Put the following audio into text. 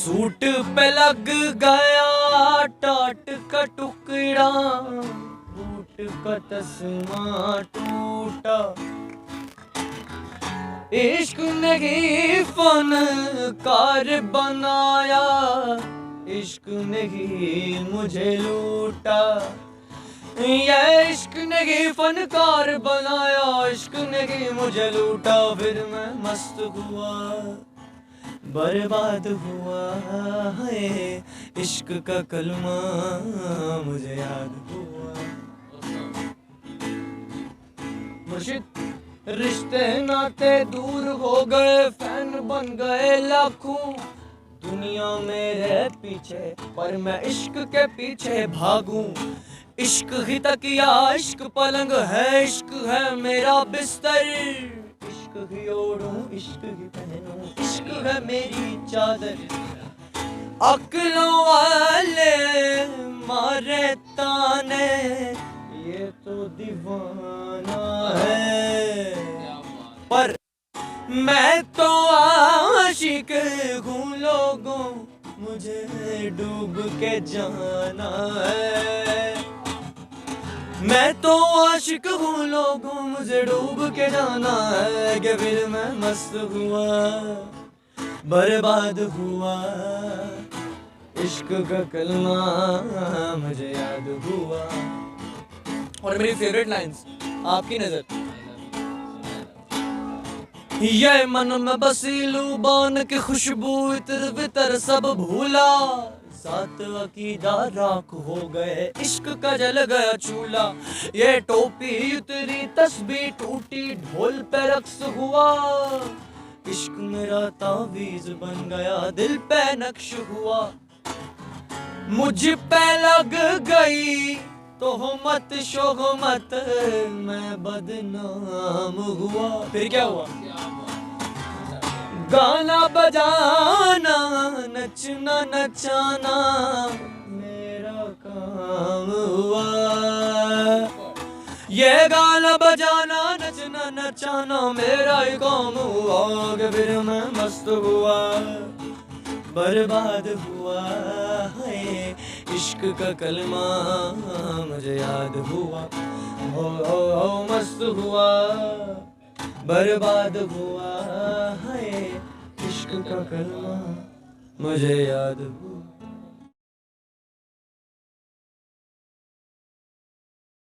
Suit पे लग गया टाट का टुकड़ा, बूट का तस्मा टूटा। इश्क ने फनकार बनाया, इश्क ने मुझे लूटा। ये इश्क ने फनकार बनाया, इश्क ने मुझे लूटा। फिर मैं मस्त हुआ, बर्बाद हुआ है, इश्क का कलमा मुझे याद हुआ। मुर्शिद, रिश्ते नाते दूर हो गए, फैन बन गए लाखों। दुनिया मेरे पीछे पर मैं इश्क के पीछे भागूं। इश्क ही तकिया, इश्क पलंग है, इश्क है मेरा बिस्तर। इश्क ही ओढ़ूं, इश्क ही पहनूं, इश्क है मेरी चादर। अक्लों वाले मारे ताने, ये तो दीवाना है, पर मैं तो आशिक हूँ लोगों, मुझे डूब के जाना है। मैं तो आशिक हूँ लोगों, मुझे डूब के जाना है। कि फिर मैं मस्त हुआ, बर्बाद हुआ, इश्क का कलमा मुझे याद हुआ। और मेरी फेवरेट लाइंस, आपकी नजर। ये मन में बसी लुबान की खुशबू, इतर बितर सब भूला। साथ अकीदा राख हो गए, इश्क का जल गया चूल्हा। ये टोपी उतरी, तस्बीह टूटी, ढोल पे रक्स हुआ। इश्क मेरा तावीज बन गया, दिल पे नक्श हुआ। मुझ पे लग गई तोहमत शोहमत, मैं बदनाम हुआ। फिर क्या हुआ? गाना बजाना, नचना नचाना मेरा काम हुआ। ये गाना बजाना, नचना नचाना मेरा ही काम हुआ। कि फिर मैं मस्त हुआ, बर्बाद हुआ है, इश्क का कलमा मुझे याद हुआ। हो मस्त हुआ, बर्बाद हुआ है, इश्क का कलमा मुझे याद हुआ।